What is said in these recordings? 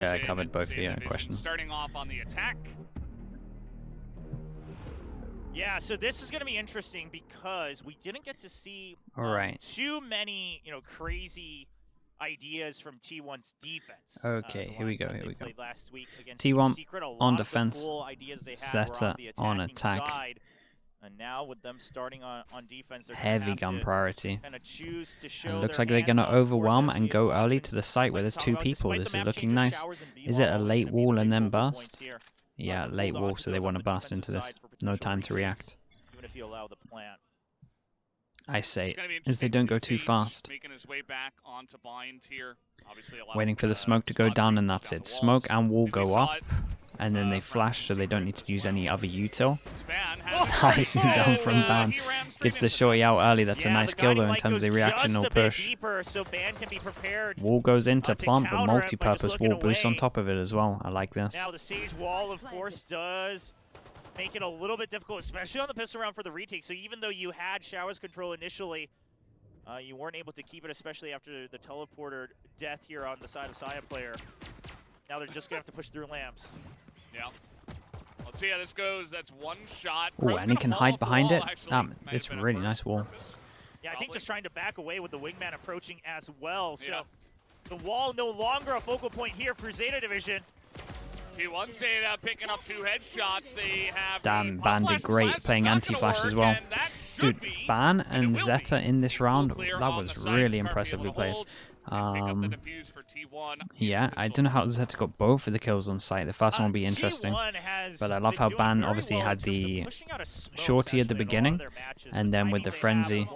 Yeah, I covered both of your questions. Starting off on the attack. Yeah, so this is going to be interesting because we didn't get to see too many, crazy ideas from T1's defense. Okay, here we go. Last week against T1 Secret, on defense, cool ideas they had Zeta on attack. Side. And now with them starting on defense, they're heavy gun priority. Choose to show and looks like they're going to overwhelm and go early to the site where there's two people. This is looking nice. Is it a late wall and then burst? Yeah, late wall, so they want to burst into this. No time to react. Even if you allow the plant. I say, as they don't go too fast. Waiting for the smoke to go down, and that's it. Smoke and wall go up, and then they flash, so they don't need to use any other util. Nice down from Ban. Gets the shorty out early. That's a nice kill, though, in terms of the reactional push. Wall goes into plant, but multi-purpose wall boost on top of it as well. I like this. Now the Sage wall, of course, does make it a little bit difficult, especially on the pistol round for the retake. So even though you had Showers control initially, you weren't able to keep it, especially after the teleporter death here on the side of Saya player. Now they're just going to have to push through lamps. Yeah. Let's see how this goes. That's one shot. Oh, and he can hide behind it. It's a really nice wall. Yeah, I think just trying to back away with the wingman approaching as well. So the wall no longer a focal point here for Zeta Division. T1 Zeta picking up 2 headshots. They have damn, Ban did great playing anti-flash as well. Dude, Ban and Zeta in this round, that was really impressively played. Yeah, I don't know how Zeta got both of the kills on site. The first one will be interesting. But I love how Ban obviously had the shorty at the beginning, and then with the frenzy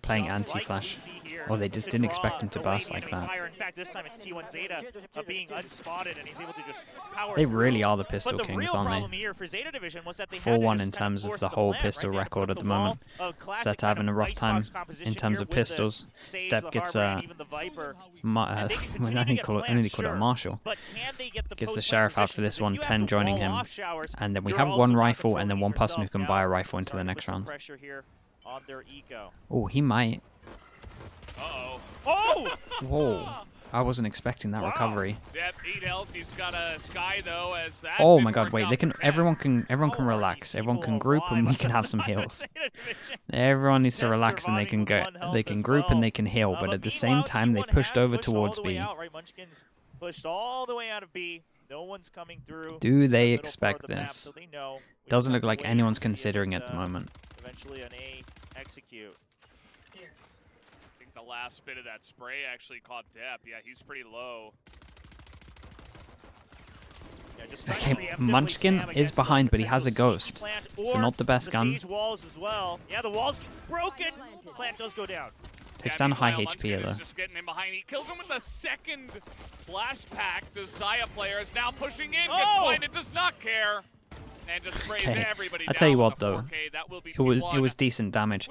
playing anti-flash. Oh, they just didn't expect him to burst like that. They really are the pistol kings, aren't they? 4-1 in terms of the whole pistol record at the moment. Zeta having a rough time in terms of pistols. Depp gets a... I need to call it a Marshall. Gets the Sheriff out for this one, 10 joining him. And then we have one rifle and then one person who can buy a rifle into the next round. Oh, he might. Uh-oh. Oh! Whoa. I wasn't expecting that recovery. He's got a Sky though, as that oh my god, wait, everyone can relax. Everyone can group and we can have some heals. Everyone needs to relax and they can group and they can heal, but at the same time they pushed over towards B. Pushed all the way out of B. No one's coming through. Do they expect this? Doesn't look like anyone's considering it at the moment. Eventually an A execute. The last bit of that spray actually caught Depp. Yeah, he's pretty low. Yeah, okay, Munchkin is behind, but he has a ghost. So not the best gun. Walls as well. Yeah, the wall's broken. Plant does go down. Takes down high HP though. Just getting in behind. He kills him with the second blast pack. The Zaya player is now pushing in. Gets blinded, does not care. And just sprays everybody down. I tell you what though, it was decent damage.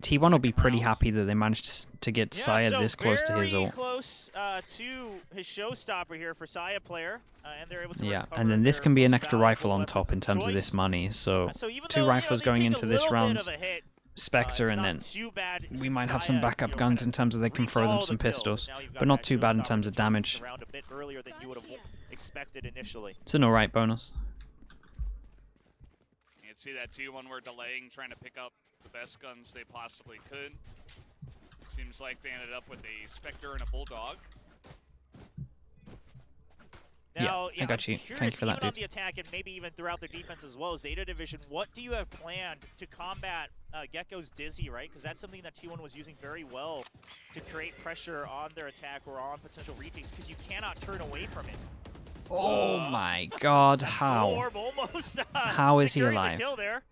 T1 will be pretty happy that they managed to get Saya this close to his ult. Close to his showstopper here for Saya player, and they're able to yeah, and then this can be an extra rifle on top in terms of this money. So 2 rifles going into this round, Spectre, and then we might have some backup guns in terms of they can throw them some pistols, but not too bad in terms of damage. It's an alright bonus. You can see that T1 were delaying, trying to pick up the best guns they possibly could. Seems like they ended up with a Spectre and a Bulldog. Now, yeah, I got you. Thank you for that, even on the attack and maybe even throughout their defense as well, Zeta Division, what do you have planned to combat Gecko's Dizzy, right? Because that's something that T1 was using very well to create pressure on their attack or on potential retakes, because you cannot turn away from it. Oh my god, how? How is he alive? Kill there.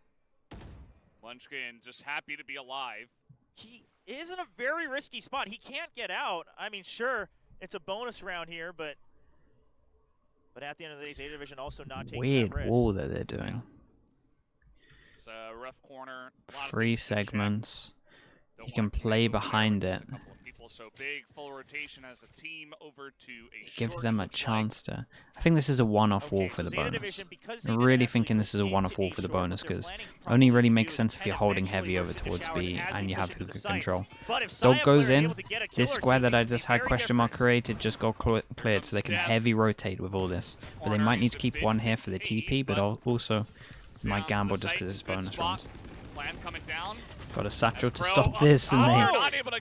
Munchkin just happy to be alive. He is in a very risky spot. He can't get out. I mean, sure, it's a bonus round here, but at the end of the day, Zeta Division also not taking weird that risk. wall that they're doing. It's a rough corner. 3 segments. You can play behind it. So big full rotation as a team over to a gives them a chance to. I think this is a one-off wall for the bonus. I'm really thinking this is a one-off wall for the bonus because it only really makes sense if you're holding heavy over towards B and you have hookah control. Dog goes in. This square that I just had question mark created just got cleared, so they can heavy rotate with all this. But they might need to keep one here for the TP, but also might gamble just because it's bonus rounds. Got a satchel to stop this, and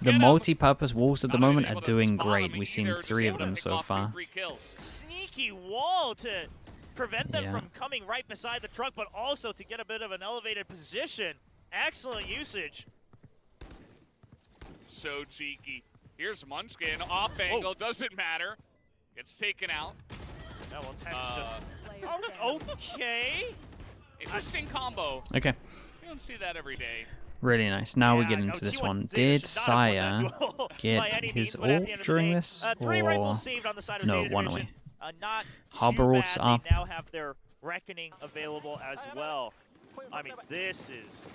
the multi-purpose walls at the moment are doing great. We've seen 3 of them so far. Sneaky wall to prevent them from coming right beside the truck, but also to get a bit of an elevated position. Excellent usage. So cheeky. Here's Munchkin off angle, doesn't matter. Gets taken out. No, well, Tench just... Okay. Interesting combo. Okay. You don't see that every day. Really nice. Now we get into this one. Did Saya get his ult during this? Or... No, one away. Harbor ults up. Now have their reckoning available as well. I mean, this is...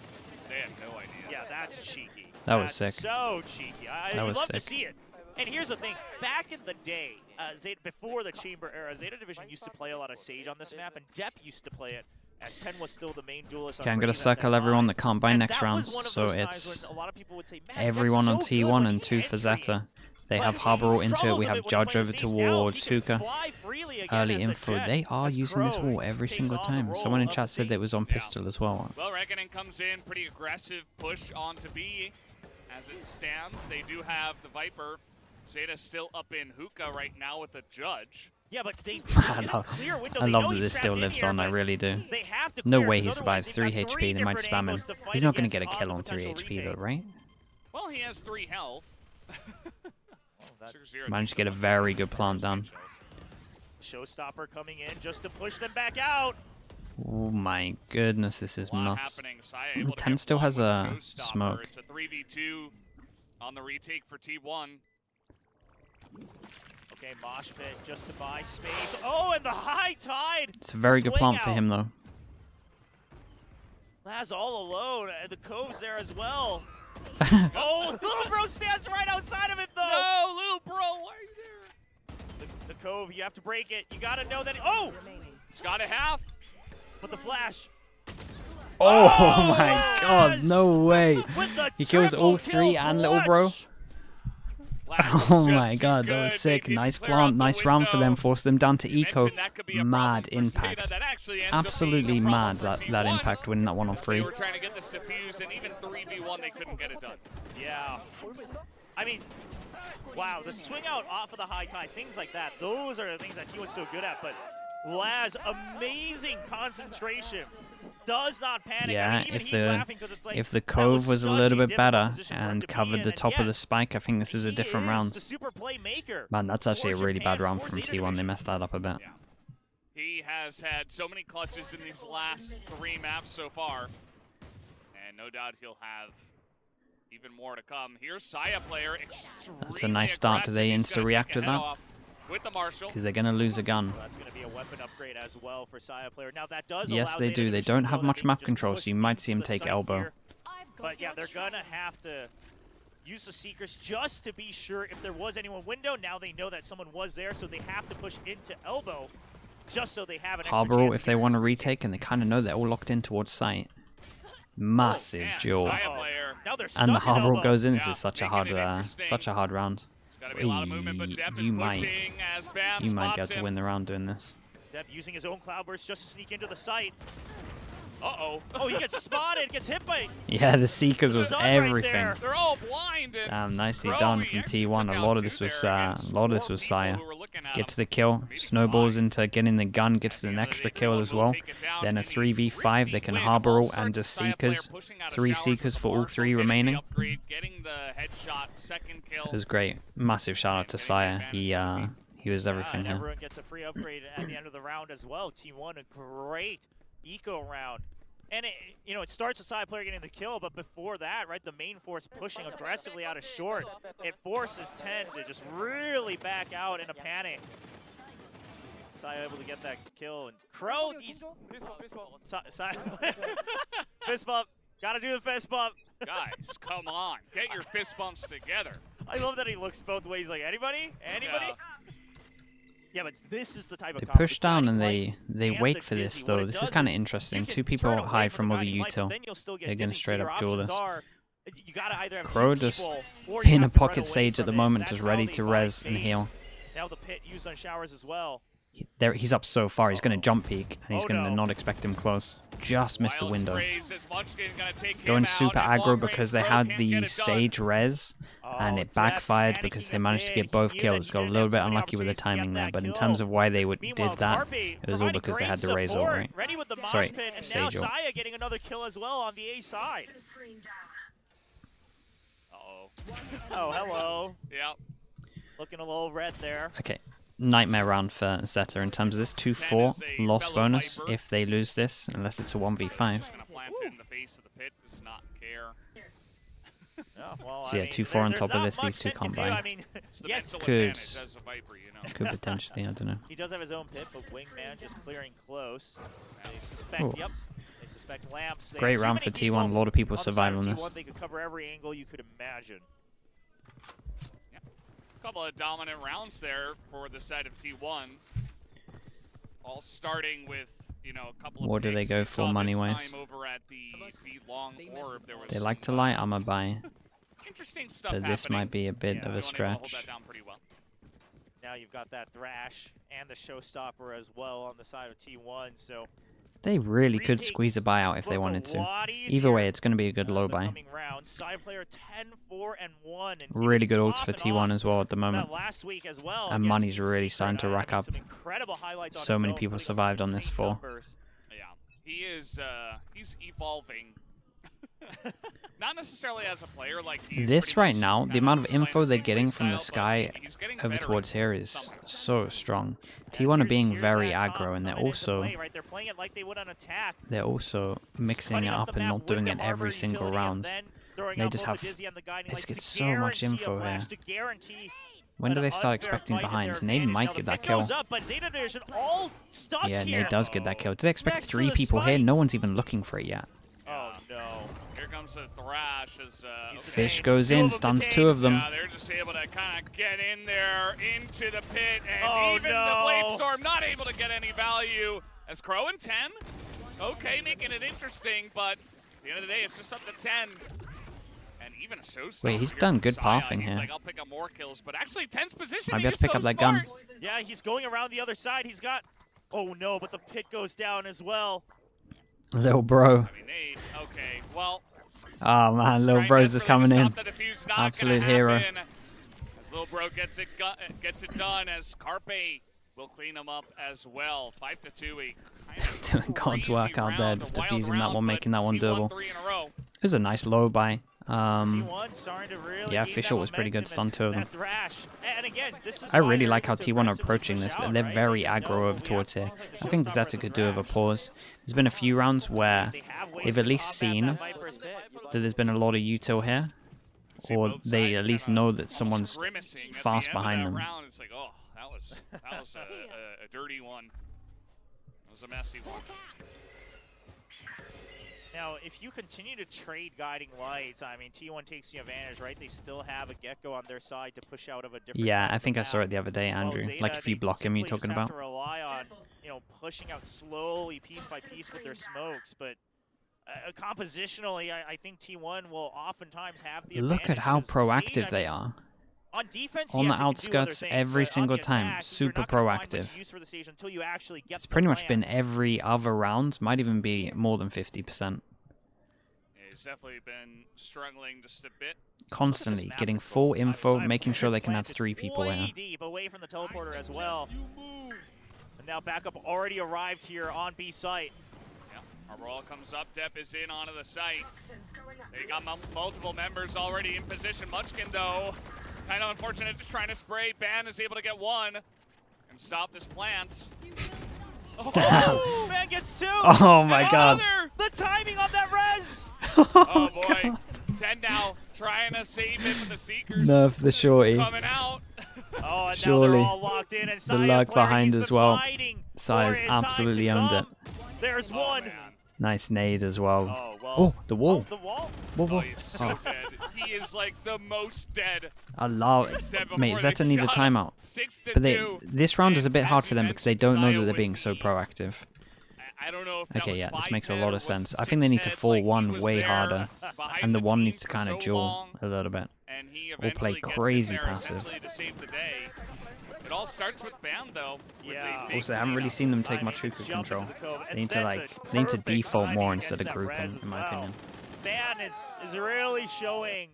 They have no idea. Yeah, that's cheeky. That was sick. So cheeky. I'd love to see it. And here's the thing. Back in the day, Zeta, before the Chamber era, Zeta Division used to play a lot of Sage on this map, and Depp used to play it. As 10 was still the main duelist. Okay, I'm going to circle everyone that can't buy next round, so it's everyone on T1 and 2 for Zeta. They have Harbor ult into it, we have Judge over towards Hookah. Early info, they are using this wall every single time. Someone in chat said that it was on pistol as well. Well, Reckoning comes in, pretty aggressive push onto B. As it stands, they do have the Viper. Zeta still up in Hookah right now with the Judge. Yeah, but they I love that this still lives on, I really do. No way he survives 3 HP, they might spam him. He's not going to get a kill on 3 HP though, right? Well, he has 3 health. Managed to get a very good plant down. Showstopper coming in just to push them back out. Oh my goodness, this is nuts. 10 still has a smoke. It's a 3v2 on the retake for T1. Okay, mosh pit just to buy space. Oh, and the high tide! It's a very good plant for him, though. Laz all alone, and the Cove's there as well. Oh, Little Bro stands right outside of it, though! No, Little Bro, why are you there? The Cove, you have to break it. You gotta know that. Oh! It's got a half. But the flash. Oh my god, no way! He kills all 3 and Little Bro. Oh my god, that was sick. Nice plant, nice round for them, forced them down to eco. Mad impact. Absolutely mad that impact winning that 1 on 3. They were trying to get this defuse, and even 3v1 they couldn't get it done. Yeah. I mean, wow, the swing out off of the high tide, things like that, those are the things that T1's so good at, but Laz, amazing concentration. Does not panic. Yeah, I mean, if the Cove was a little bit better and covered the top of the spike, I think this is a different round. Man, that's actually a really bad round from T1. They messed that up a bit. Yeah. He has had so many clutches in these last 3 maps so far, and no doubt he'll have even more to come. Here's Saya player. That's a nice start. Do they insta-react with that? With the Marshall. Because they're going to lose a gun. That's going to be a weapon upgrade as well for Saya player. Now that does yes, they do. They don't have much map control, so you might see him take elbow. But yeah, they're going to have to use the Seekers just to be sure if there was anyone window. Now they know that someone was there, so they have to push into elbow just so they have an extra Harbor if they want to retake, and they kind of know they're all locked in towards site. Massive duel. And the Harbor goes in. This is such a hard round. You might get to win the round doing this. Depp using his own cloudburst just to sneak into the site. Uh-oh. Oh, he gets spotted, gets hit by... Yeah, the Seekers was everything. Right, they're all blind. Nicely done from T1. A lot of this was Saya. Gets the kill, snowballs into getting the gun, gets an extra kill as well. Then a 3v5, they can Harbor ult and just Seekers. 3 Seekers for all 3 remaining. It was great. Massive shout out to Saya. He was everything here. Everyone gets a free upgrade at the end of the round as well. T1, a great eco round. And it starts with side player getting the kill, but before that, right, the main force pushing aggressively out of short. It forces 10 to just really back out in a panic. Saya able to get that kill, and Crow, he's... Fist bump. Gotta do the fist bump. Guys, come on. Get your fist bumps together. I love that he looks both ways like, anybody? Anybody? Yeah, but this is the type of They push down and they wait for this, though. This is kind of interesting. Two people high from all the util. They're going to straight up duel this. Crow just in a pocket sage at the moment, just ready to res and heal. Now the pit used on showers as well. He's up so far, he's going to jump peek, and he's going to not expect him close. Just missed the window. Going super aggro because they had the Sage res, and it backfired because they managed to get both kills. Got a little bit unlucky with the timing there, but in terms of why they did that, it was all because they had the Razor, right? Sorry, Sage ult. Saya getting another kill as well on the A side. Oh, hello. Yep. Looking a little red there. Okay. Nightmare round for Zeta in terms of this 2-4 loss bonus if they lose this, unless it's a 1v5. So yeah, 2-4 on top of this, these two can't buy. Could potentially, I don't know. He does have his own pit, but Wingman just clearing close. They suspect, yep, they suspect lamps. Great round for T1, a lot of people survive on this. They could cover every angle you could imagine. Couple of dominant rounds there for the side of T1. All starting with, you know, a couple of what do they go for money-wise? They like to light armor buy, interesting stuff but this might be a bit of a stretch. Now you've got that Thrash and the Showstopper as well on the side of T1, so they really could squeeze a buyout if they wanted to. Either way, it's going to be a good low buy. Really good ults for T1 as well at the moment. And money's really starting to rack up. So many people survived on this 4. Yeah, he is he's evolving. Not necessarily as a player, like this right now, the amount of info they're getting from the sky over towards here is so strong. T1 are being very aggro, and they're also mixing it up and not doing it every single round. They just have they get so much info here. When do they start expecting behinds? Nade might get that kill. Yeah, Nade does get that kill. Do they expect 3 people here? No one's even looking for it yet. Oh no. Here comes the Thrash as Fish goes in, stuns 2 of them. Yeah, they're just able to kind of get in there into the pit, and even the Blade Storm not able to get any value as Crow in 10. Okay, making it interesting, but at the end of the day, it's just up to 10. And even a Showstopper. Wait, he's done good pathing here. He's like, I'll pick up more kills, but actually 10's position. Might be able to pick up that gun. Yeah, he's going around the other side. He's got. Oh no, but the pit goes down as well. Little bro. I mean, Nate, okay, well. Oh man, little bro's just coming in. Absolute hero. As little bro gets it done, as Carpe will clean him up as well. 5-2. Doing God's work out there, just defusing that one, making that one doable. It was a nice low buy. Yeah, Fish ult was pretty good, stun 2 of them. I really like how T1 are approaching this. They're very aggro over towards here. I think Zeta could do with a pause. There's been a few rounds where they've at least seen that there's been a lot of util here, or they at least know that someone's fast behind them. It's like, oh, that was a dirty one. It was a messy one. Now, if you continue to trade guiding lights, I mean, T1 takes the advantage, right? They still have a Gecko on their side to push out of a different Yeah, side I think I saw it the other day, Andrew. Zeta, like if you block him, you're talking about. To rely on, you know, pushing out slowly, piece by piece with their smokes, but compositionally, I think T1 will oftentimes have the advantage. Look at how proactive they are. On defense, on the outskirts every single time, super proactive. It's pretty much been every other round, might even be more than 50%. He's definitely been struggling just a bit. Constantly getting full info, making sure they can have 3 people here. Deep away from the teleporter as well. And now backup already arrived here on B site. Aurora comes up, Depp is in onto the site. They got multiple members already in position. Munchkin, though, kind of unfortunate, just trying to spray. Ban is able to get 1 and stop this plant. Oh, man gets 2. Oh my god. The timing on that res. Oh boy. God. 10 now, trying to save it for the Seekers. Nerf the shorty. Coming out. Oh, and surely. now they're all locked in, and the lag behind as well. Sai has absolutely owned it. There's 1. Nice nade as well. Oh, well. Oh, the wall. Oh, the wall. Whoa, whoa. Oh, he's so dead. He is like the most dead. I love He's dead it. before Mate, they Zeta need a shot him. timeout. 6-2. But this round is a bit And hard as for you them because they mentioned, don't know Zaya that they're would being so be- proactive. I don't know if that Okay, was yeah, this 5 makes a head lot or of was sense. it I think they need 6 to head. fall Like, he one was way there harder, behind and the one team needs to for kind so of duel long, a little bit. and he Or play eventually gets crazy in there passive. essentially to save the day. It all starts with Bam though. with Yeah. the Also, I haven't really big seen them I take mean, much hookah jump control. into the cove, They and need to then like the they need to perfect default timing more against instead of that grouping, res as in my well. opinion. Ban is really showing,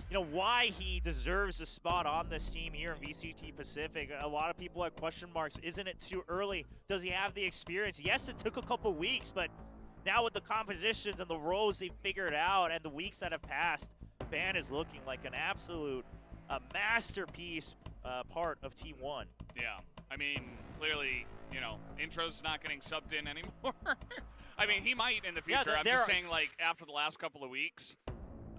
you know, why he deserves a spot on this team here in VCT Pacific. A lot of people have question marks. Isn't it too early? Does he have the experience? Yes, it took a couple weeks, but now with the compositions and the roles they've figured out and the weeks that have passed, Ban is looking like an absolute masterpiece part of T1. Yeah, I mean, clearly, you know, Intro's not getting subbed in anymore. I mean, he might in the Yeah, future. I'm just saying, like, after the last couple of weeks,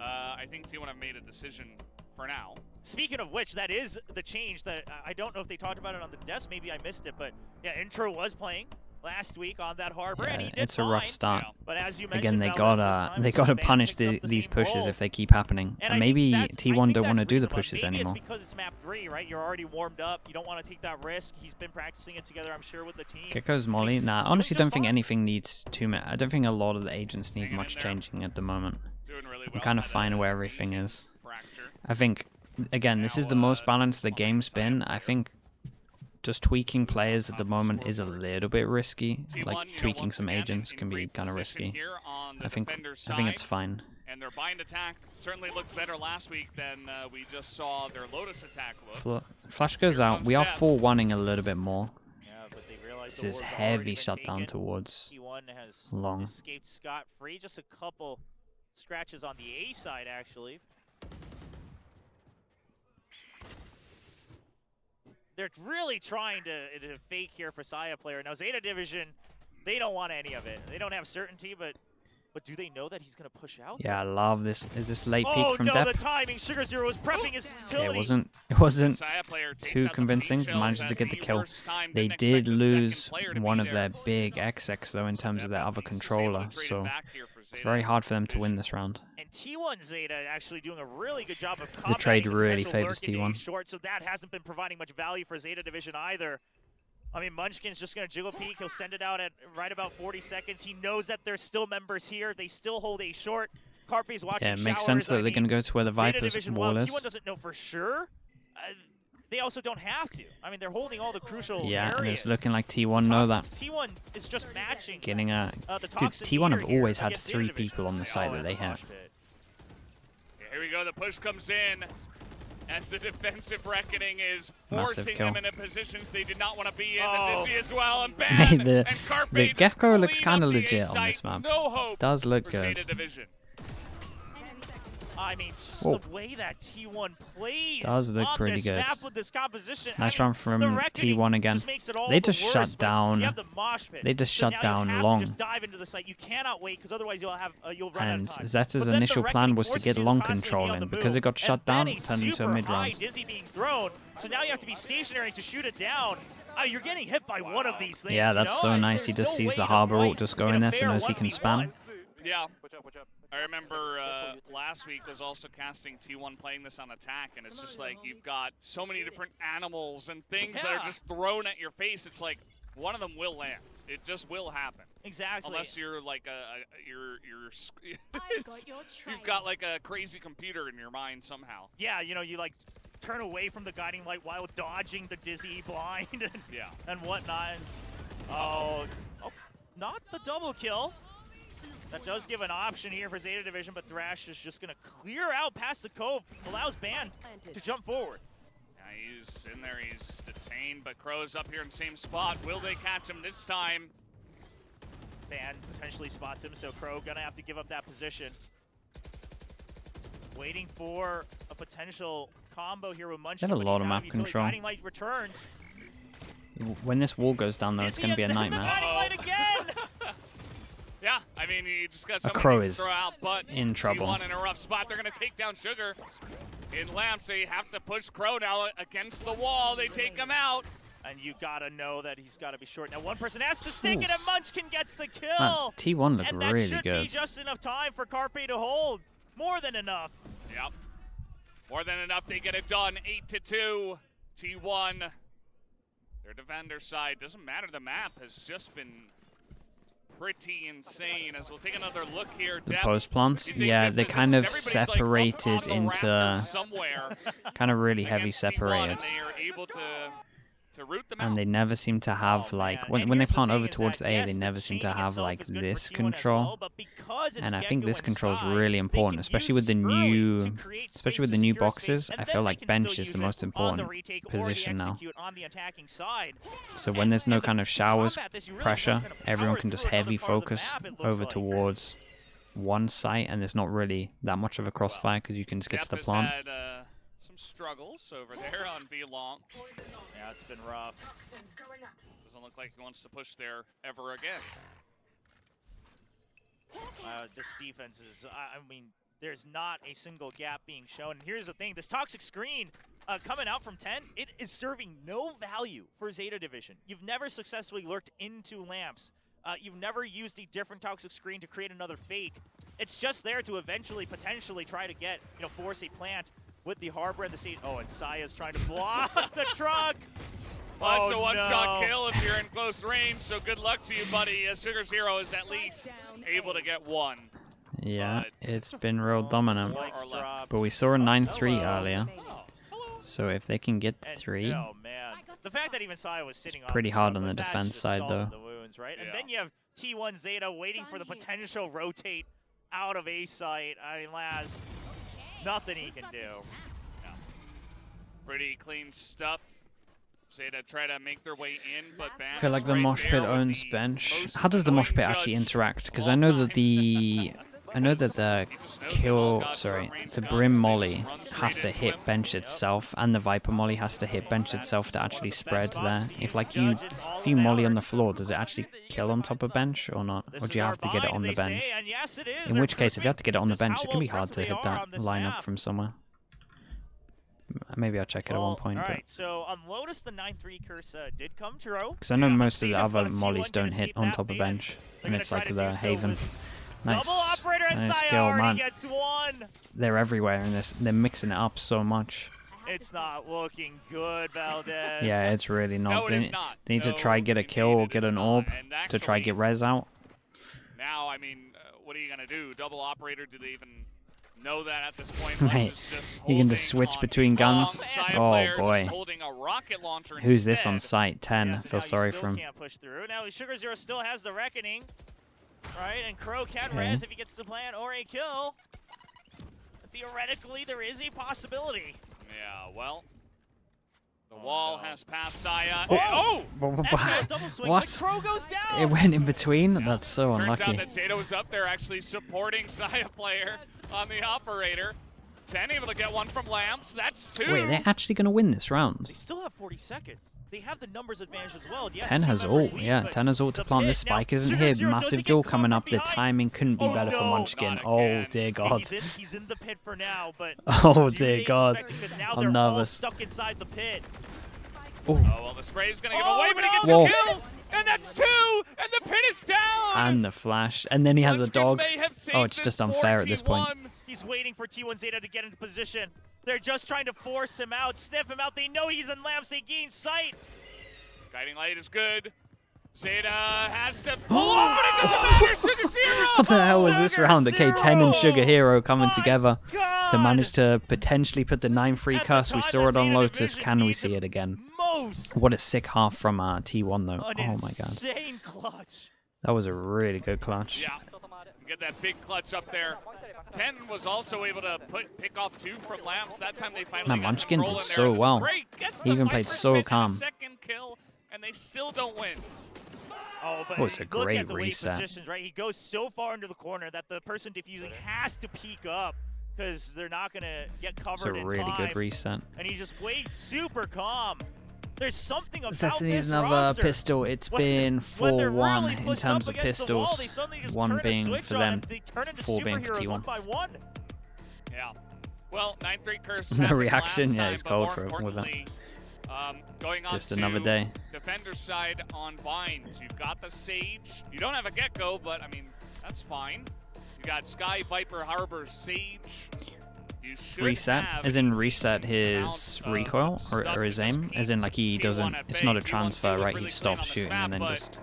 I think T1 have made a decision for now. Speaking of which, that is the change that I don't know if they talked about it on the desk. Maybe I missed it, but yeah, Intro was playing last week on that harbor, and he Yeah, did it's a rough fine. start. Yeah. But as you Again, mentioned, they Valis, this gotta time they it's gotta just Ban punish picks up the these same pushes role. if they keep happening. And And I maybe think T1 that's don't want to do the reasonable. pushes Maybe anymore. it's because it's map 3, right? You're already warmed up. You don't want to take that risk. He's been practicing it together, I'm sure, with the team. Gecko's Molly. he's Nah, doing honestly, just don't think fine. anything needs too much. I don't think a lot of the agents need Hanging in much there. changing at the moment. Doing really well. I'm kind of Had fine an where everything amazing is. fracture. I think, again, this is the most balanced the game's been. I think just tweaking players at the moment is a little bit risky. T1, Like you know, tweaking once some again, agents in can be great kind of position risky. here on the I think defender's it's side. fine. And their bind attack certainly looked better last week than we just saw their Lotus attack look. Flash goes out. We are 4-1ing a little bit more. Yeah, but they realize This the is ward's already heavy been shutdown taken. towards T1 has long. escaped scot-free. Just a couple scratches on the A side, actually. They're really trying to fake here for Saya player. Now, Zeta Division, they don't want any of it. They don't have certainty, but do they know that he's going to push out? Yeah, I love this. Is this late Oh, peek from no, Depp? the timing. Sugar Zero was prepping his utility. It wasn't Saya player takes too out the convincing. feed shells Managed at to get the kill. worst time. They Didn't did expect the second lose player to one be of there. their big XX though in terms of their other Baptiste is able to controller, trade it so back here for it's Zeta very hard for them to win Division. this round. And T1 Zeta actually doing a really good job of combating trade the really potential favors lurk into T1. short, so that hasn't been providing much value for Zeta Division either. I mean, Munchkin's just going to jiggle peek. He'll send it out at right about 40 seconds. He knows that there's still members here. They still hold a short. Carpe's watching Yeah, it makes showers. sense that I they're going to mean, go to where the Zeta Viper's Division, wall while is. T1 doesn't know for sure, they also don't have to. I mean, they're holding all the crucial Yeah, areas. and it's looking like T1 know that. T1 is just matching Getting a the dude, toxin T1 have meter here always had against 3 Zeta Division. people on the side that they have. Here we go. The push comes in as the defensive reckoning is Massive forcing kill. them into positions they did not want to be in. Oh. The Dizzy as well, and Mate, Ban the and Carpe the just Gecko clean looks up kind of the legit A on this site. map. No hope Does look for good. Zeta Division. I mean, just Whoa. the way that T1 plays Does look on pretty this good. map with this composition. Nice I mean, run from the Reckoning T1 again. just makes it all They the just worse, shut but down. You have the mosh pit. They just so shut now down you have long. To just dive into the site. You cannot wait because otherwise you'll have you'll run out And of time. Zeta's But then the initial plan Reckoning was to forces get you long constantly be control on in. the Because move. it got shut And then down, a it turned into a super mid high round. Dizzy being thrown. So now you have to be stationary to shoot it down. You're getting hit by one of these things. Yeah, that's you know? so nice. He There's just no sees way the to harbor fight ult, just go in in a there so fair knows he can 1v1. spam. Yeah. I remember last week was also casting T1 playing this on attack, and it's just like you've got so many different animals and things that are just thrown at your face. It's like one of them will land. It just will happen. Exactly. Unless you're like you've got like a crazy computer in your mind somehow. Yeah, you know, you like turn away from the guiding light while dodging the Dizzy blind and, Yeah. and whatnot. Oh, not the double kill. That does give an option here for Zeta Division, but Thrash is just going to clear out past the cove, allows Ban to jump forward. Yeah, he's in there, he's detained, but Crow's up here in the same spot. Will they catch him this time? Ban potentially spots him, so Crow going to have to give up that position. Waiting for a potential combo here with Munchkin. They have a but lot he's of out map utility. control. Guiding light returns. When this wall goes down, though, it's Dizzy going to be a and then the nightmare. guiding light again! Yeah, I mean, he just got so Crow many things to is throw out, but in trouble. T1 in a rough spot. They're going to take down Sugar. In lamps, they have to push Crow now against the wall. They take him out. And you gotta know that he's gotta be short. Now one person has to stick it, and Munchkin gets the kill. Man, T1 looked and really that should good. be just enough time for Carpe to hold. More than enough. Yep. More than enough. They get it done. 8-2. T1. Their defender side. Doesn't matter. The map has just been pretty insane. As we'll take another look here. The post plants, yeah, they kind of separated into kind of really heavy separated. And they never seem to have like when they plant over towards A, they never seem to have like this control. And I think this control is really important, especially with the new boxes. I feel like bench is the most important position now. So when there's no kind of showers pressure, everyone can just heavy focus over towards one site, and there's not really that much of a crossfire because you can just get to the plant. Struggles over there on B long. Yeah, it's been rough. Doesn't look like he wants to push there ever again. This defense is, I mean, there's not a single gap being shown. And here's the thing, this toxic screen coming out from 10, it is serving no value for Zeta Division. You've never successfully lurked into lamps. You've never used a different toxic screen to create another fake. It's just there to eventually, potentially try to get, force a plant with the Harbor and the seat. Oh, and Saya's trying to block the truck. Well, that's a one-shot kill if you're in close range, so good luck to you, buddy, as Sugar Zero is at least able to get one. Yeah, it's been real dominant. But we saw a 9-3 earlier. So if they can get 3, oh, man. The fact that even Saya was sitting it's pretty hard on the defense side, though. The wounds, right? And then you have T1 Zeta waiting for the potential rotate out of A site. I mean, Laz, nothing he can do. Yeah. Pretty clean stuff. Zeta try to make their way in, but I feel like the mosh pit owns bench. How does the mosh pit actually interact? Because I know that the the Brim Molly has to hit bench itself, and the Viper Molly has to hit bench itself to actually spread there. If you molly on the floor, does it actually kill on top of bench or not? Or do you have to get it on the bench? In which case, if you have to get it on the bench, it can be hard to hit that lineup from somewhere. Maybe I'll check it at one point. Alright, so on Lotus, the 9-3 curse did come true. Because I know most of the other mollies don't hit on top of bench, and it's like the Haven. Nice. Nice skill, man. They're everywhere in this. They're mixing it up so much. It's not looking good, Valdez. Yeah, it's really not. They need to try get a kill or get an orb to try get res out. Now, I mean, what are you going to do? Double operator? Do they even know that at this point? Right. You can just switch between guns. Oh, boy. Who's this on site? 10. I feel sorry for him. Can't push through. Now, Sugar Zero still has the Reckoning. Right, and Crow can res if he gets the plant or a kill. Theoretically, there is a possibility. Yeah, well, the wall has passed Saya. Double swing, what? But Crow goes down. It went in between? That's so unlucky. Turns out that Zeta was up there actually supporting Saya player on the operator. 10 able to get one from Lamps. That's 2. Wait, they're actually going to win this round? They still have 40 seconds. They have the numbers advantage as well. Yes, 10 has ult, yeah. 10 has ult to plant. This spike isn't hit. Massive duel coming up. The timing couldn't be better for Munchkin. Oh, dear God. He's in the pit for now, but oh, dear God. I'm nervous. Stuck inside the pit. Oh, well, the spray's going to give away, but he gets a kill. And that's 2, and the pit is down. And the flash, and then he has a dog. Oh, it's just unfair at this point. He's waiting for T1 Zeta to get into position. They're just trying to force him out, sniff him out. They know he's in lamps. They gain sight. Guiding light is good. Zeta has to pull off, but it doesn't matter. Sugar Zero. What the hell was this round? Okay, 10 and Sugar Hero coming together to manage to potentially put the 9-3 curse. We saw it on Lotus. Can we see it again? What a sick half from T1 though. Oh my God. Insane clutch. That was a really good clutch. Yeah, get that big clutch up there. 10 was also able to pick off 2 from Lamps. That time they finally got Munchkin control did in there. so well. He even played so calm. Second kill, and they still don't win. Oh, but it's a great reset. Positions, right? He goes so far into the corner that the person defusing has to peek up because they're not going to get covered in time. It's a really good reset. And he just waits super calm. There's something about Assassin's another pistol. It's been 4-1 in terms of pistols. 1 being for them, 4 being for T1. Yeah. Well, 9-3 curse. No reaction. Yeah, he's cold for it with it. Going on just to another day. Defender's side on Bind. You've got the Sage. You don't have a Gecko, but I mean, that's fine. You got Sky, Viper, Harbor, Sage. You should reset, have as in reset his recoil or his aim, as in like he doesn't. It's not a transfer, right? He stops shooting and then just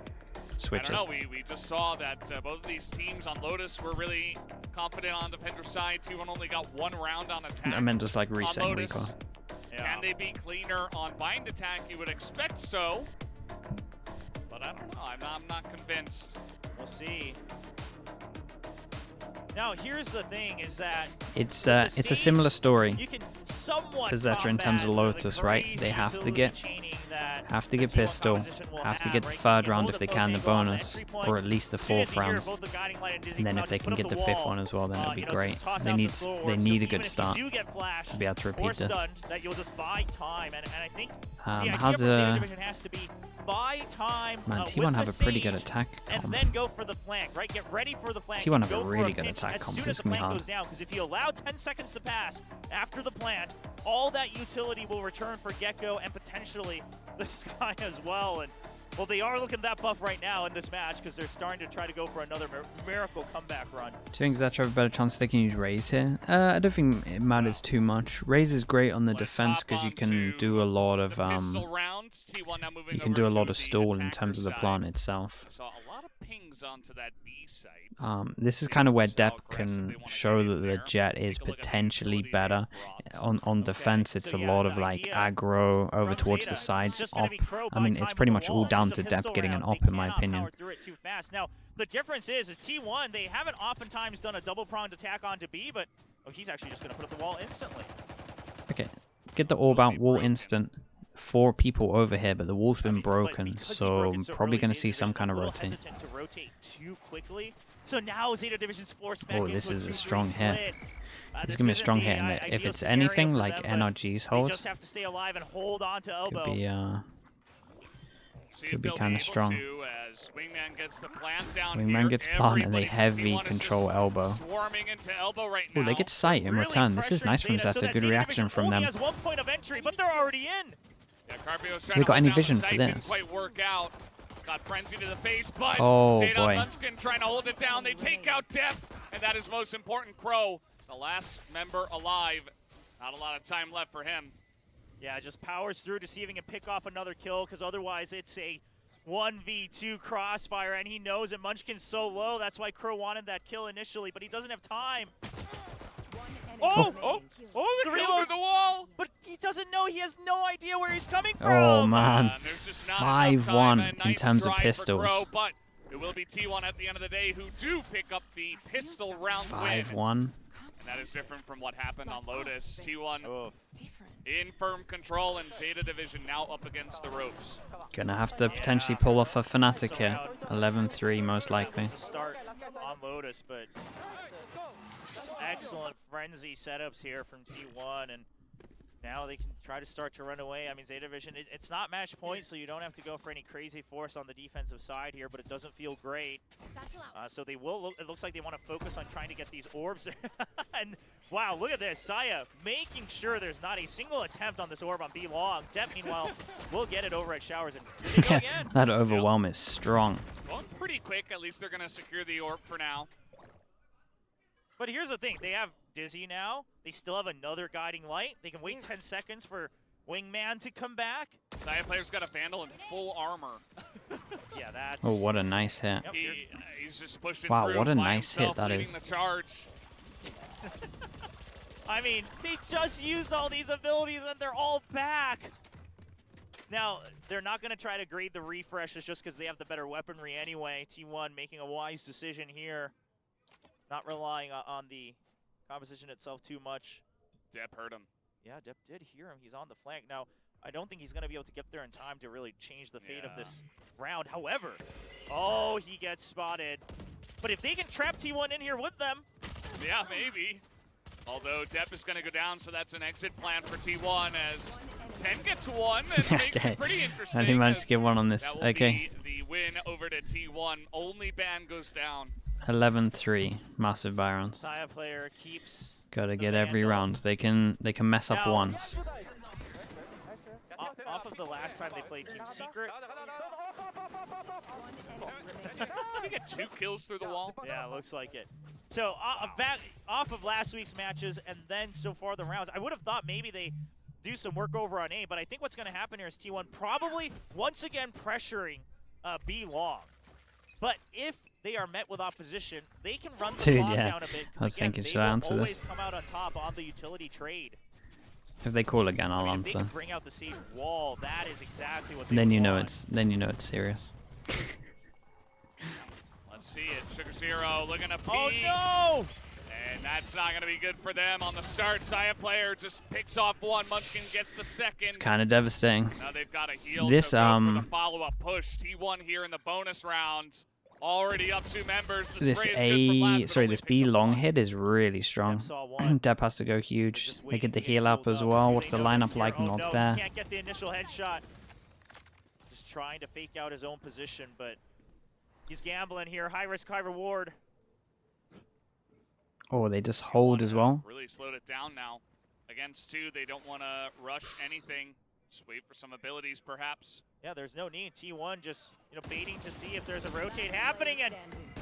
switches. I don't know. We just saw that both of these teams on Lotus were really confident on Defender's side. T1 only got 1 round on attack. I meant just like reset recoil. Yeah. Can they be cleaner on Bind attack? You would expect so, but I don't know. I'm not convinced. We'll see. Now, here's the thing: is that it's a similar story you can somewhat for Zeta in terms of Lotus, right? They have to get pistol, have to get the 3rd round if they can, the bonus, or at least the 4th round. And then if they can get the 5th one as well, then it'll be great. They need a good start to be able to repeat this. How do T1 have a pretty good attack comp. And then go for the flank, right? Get ready for the flank. T1 have a really good attack comp. This is gonna be hard. Because if you allow 10 seconds to pass after the plant, all that utility will return for Gecko and potentially the Sky as well. And well, they are looking that buff right now in this match because they're starting to try to go for another miracle comeback run. Do you think Zeta have a better chance they can use Raze here? I don't think it matters too much. Raze is great on the defense because you can do a lot of stall in terms of the plant itself. This is kind of where Dep can show that the Jet is potentially better. On defense, it's a lot of like aggro over towards the sides, op. I mean, it's pretty much all down to Dep getting an op, in my opinion. Now, the difference is T1, they haven't oftentimes done a double-pronged attack onto B, but he's actually just going to put up the wall instantly. Okay, get the orb out, wall instant. 4 people over here, but the wall's been broken, so I'm probably going to see some kind of rotate. So now Zeta Division's forced back. Oh, this is a strong hit. This is going to be a strong hit, and if it's anything like NRG's hold, just have to stay alive and hold on to elbow. Could be kind of strong. Wingman gets plant and they heavy control elbow. Oh, they get sight in return. This is nice from Zeta. Good reaction from them. Has 1 point of entry, but they're already in. They got any vision for this? Got frenzy to the face, but oh Zeta boy. Munchkin trying to hold it down. They take out Dep, and that is most important. Crow, the last member alive. Not a lot of time left for him. Yeah, just powers through to see if he can pick off another kill, because otherwise it's a 1v2 crossfire, and he knows that Munchkin's so low. That's why Crow wanted that kill initially, but he doesn't have time. The reload the wall! But he doesn't know. He has no idea where he's coming from. Oh man, 5-1 in terms of pistols. Crow, but it will be T1 at the end of the day who do pick up the pistol round 5-1. And that is different from what happened on Lotus. T1 in firm control, and Zeta Division now up against the ropes. Gonna have to potentially pull off a Fnatic here. 11-3 most likely. Start on Lotus, but excellent frenzy setups here from T1, and now they can try to start to run away. I mean, Zeta Division, it's not match point, so you don't have to go for any crazy force on the defensive side here, but it doesn't feel great. So they will. It looks like they want to focus on trying to get these orbs. And wow, look at this. Saya making sure there's not a single attempt on this orb on B long. Dep, meanwhile, will get it over at Showers, and here they go again. That overwhelm is strong. Going pretty quick. At least they're going to secure the orb for now. But here's the thing, they have Dizzy now. They still have another Guiding Light. They can wait 10 seconds for Wingman to come back. Saya player's got a Vandal in full armor. Yeah, that's... Oh, what a nice hit. Yep, he's just pushing wow, through what a by nice hit himself, that is. The charge. I mean, they just used all these abilities and they're all back. Now, they're not going to try to grade the refreshes just because they have the better weaponry anyway. T1 making a wise decision here. Not relying on the composition itself too much. Dep heard him. Yeah, Dep did hear him. He's on the flank. Now, I don't think he's going to be able to get there in time to really change the fate of this round. However, oh, he gets spotted. But if they can trap T1 in here with them. Yeah, maybe. Although Dep is going to go down, so that's an exit plan for T1 as 10 gets one and makes it pretty interesting. I didn't manage to get one on this. That will be the win over to T1. Only ban goes down. 11-3, massive Byrons. Saya player keeps. Gotta get every round. They can mess up once. off of the last time they played Team Secret. Did he get 2 kills through the wall? Yeah, looks like it. So back off of last week's matches and then so far the rounds, I would have thought maybe they do some work over on A, but I think what's going to happen here is T1 probably once again pressuring B long. But if they are met with opposition, they can run the bomb down a bit. I was thinking, they should I answer always this? come out on top on the utility trade. If they call again, I'll If they answer. can bring out the Sage wall, that is exactly what they Then you know want. it's serious. Let's see it. Sugar Zero looking to peek. Oh no! And that's not going to be good for them on the start. Saya player just picks off one. Munchkin gets the second. It's kind of devastating. Now they've got a heal This to go for the follow-up push. T1 here in the bonus round. Already up 2 members. The this spray is good from last, but only this picks B up long 1. hit is really strong. Dep has to go huge. They get the heal up as well. What's the lineup like? Oh, Not no, there. He can't get the initial headshot. Just trying to fake out his own position, but he's gambling here. High risk, high reward. Oh, they just hold as well. Really slowed it down now. Against 2, they don't want to rush anything. Just wait for some abilities, perhaps. Yeah, there's no need. T1 just baiting to see if there's a rotate happening, and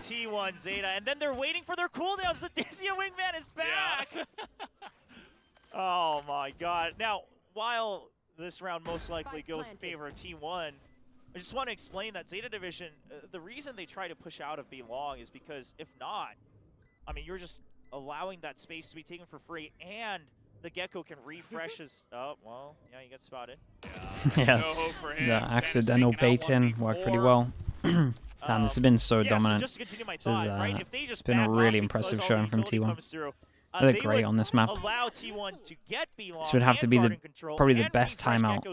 T1 Zeta, and then they're waiting for their cooldowns. The Dizzy Wingman is back. Yeah. Oh my God! Now, while this round most likely goes in favor of T1, I just want to explain that Zeta Division. The reason they try to push out of B long is because if not, I mean, you're just allowing that space to be taken for free, and the Gecko can refresh his. Oh, well, yeah, he gets spotted. Yeah, no hope for him. the accidental bait-in worked pretty well. Damn, this has been so dominant. So just to continue my thought, right? If they just it's been a really impressive showing from T1. They look great on this map. Allow T1 to get B long. This would have to be probably the best timeout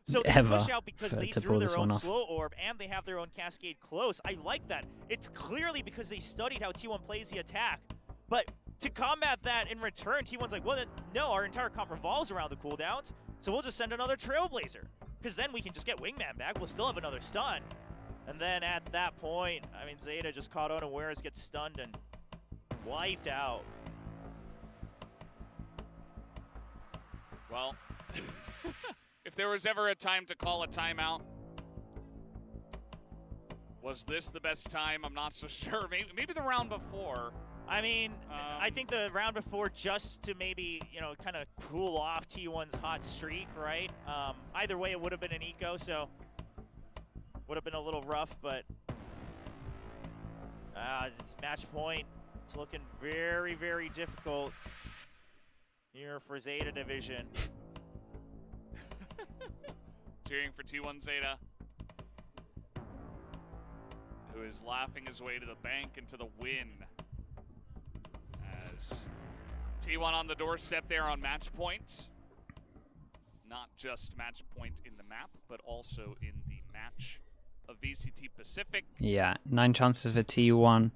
So they ever push out because they to drew pull this their own one off. slow orb and they have their own cascade close. I like that. It's clearly because they studied how T1 plays the attack. But to combat that in return, T1's like, well, no, our entire comp revolves around the cooldowns, so we'll just send another Trailblazer. Because then we can just get Wingman back. We'll still have another stun. And then at that point, I mean, Zeta just caught unawares, gets stunned and wiped out. Well, if there was ever a time to call a timeout, was this the best time? I'm not so sure. Maybe the round before. I mean, I think the round before, just to maybe, kind of cool off T1's hot streak, right? Either way, it would have been an eco, so would have been a little rough, but match point, it's looking very, very difficult here for Zeta Division. Cheering for T1 Zeta, who is laughing his way to the bank and to the win. As T1 on the doorstep there on match point. Not just match point in the map, but also in the match of VCT Pacific. Yeah, 9 chances for T1.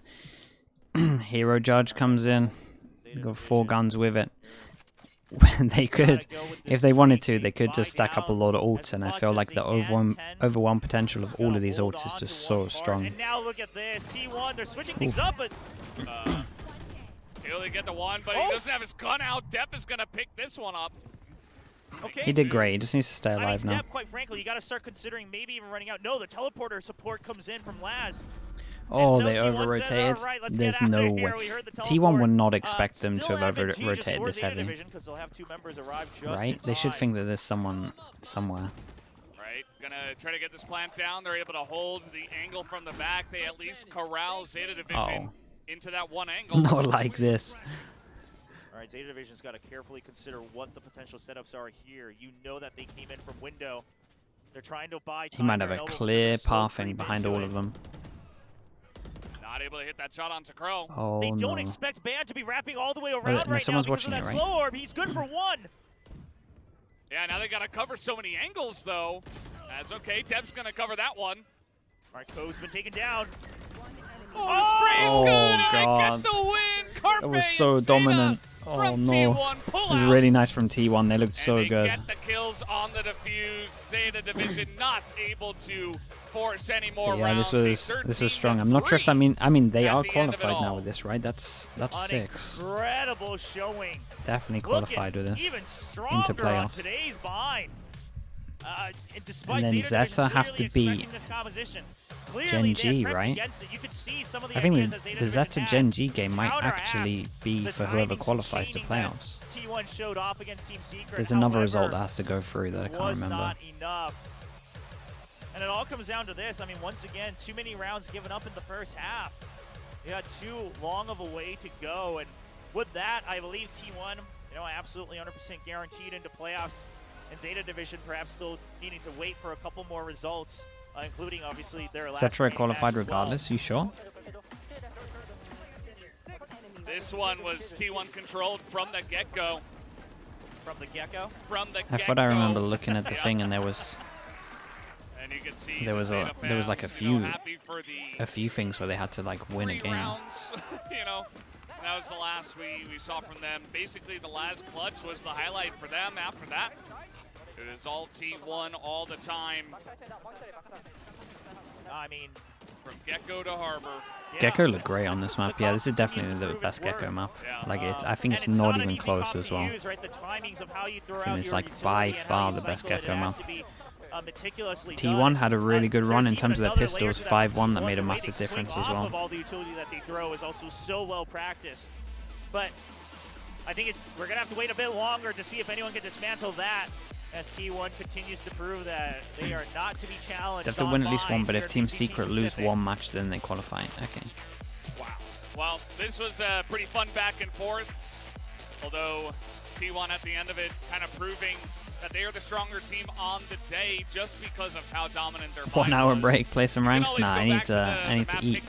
Hero Judge comes in. Got 4 guns with it. They could, if they wanted to, they could just stack up a lot of ults, and I feel like the overwhelm potential of all of these ults is just so strong. And now look at this, T1, they're switching things up, but they only get the one, but he doesn't have his gun out. Depp is gonna pick this one up. Okay. He did great. He just needs to stay alive now. Depp, quite frankly, you got to start considering maybe even running out. No, the teleporter support comes in from Laz. Oh, so they T1 over-rotated. says, right, There's no way. T1 would not expect them to have over-rotated this heavy. They'll have 2 members arrive just Right? They should think that there's someone somewhere. Right, gonna try to get this plant down. They're able to hold the angle from the back. They at least corral Zeta Division into that one angle. Not like this. All right, Zeta Division's got to carefully consider what the potential setups are here. You know that they came in from window. They're trying to buy time. He might have a clear pathing behind all of them. Not able to hit that shot onto Crow. Oh, they don't no. expect Ban to be wrapping all the way around right someone's now because watching of that it, right? slow orb. He's good for 1. Yeah, now they got to cover so many angles, though. That's okay. Deb's going to cover that one. All right, Ko's been taken down. Oh, God. Get the win. Carpe That was so dominant. Oh, no. It was really nice from T1. They looked so good. Get the kills on the defuse. Zeta Division not able to force any more rounds. This was strong. I'm not sure if that they are qualified now with this, right? That's 6. Incredible showing. Definitely qualified with this. Even stronger into playoffs. on today's bind. And then Zeta have to beat Gen G, right? I think the Zeta Gen G game might actually be for whoever qualifies to playoffs. There's another result that has to go through that I can't remember. And it all comes down to this. I mean, once again, too many rounds given up in the first half. You had too long of a way to go. And with that, I believe T1, absolutely 100% guaranteed into playoffs. And Zeta Division perhaps still needing to wait for a couple more results, including obviously their last. Zeta qualified regardless, you sure? This one was T1 controlled from the get-go. From the get-go? From the get-go. I thought I remember looking at the thing and there was you can see there was like a few things where they had to like win a game. Rounds, that was the last we saw from them. Basically, the last clutch was the highlight for them. After that, it is all T1 all the time. I mean, from Gecko to Harbor. Gecko looked great on this map. Yeah, this is definitely the best Gecko map. Like I think it's not even close as well. I think it's like by far the best Gecko map. T1 had a really good run in terms of their pistols, 5-1, that made a massive difference as well. All the utility that they throw is also so well practiced. But I think we're going to have to wait a bit longer to see if anyone can dismantle that, as T1 continues to prove that they are not to be challenged. They have to win at least one, but if Team Secret lose one match, then they qualify. Okay. Wow. Well, this was a pretty fun back and forth, although T1 at the end of it kind of proving that they are the stronger team on the day just because of how dominant their 1 hour break, play some ranks. Nah, I need to eat.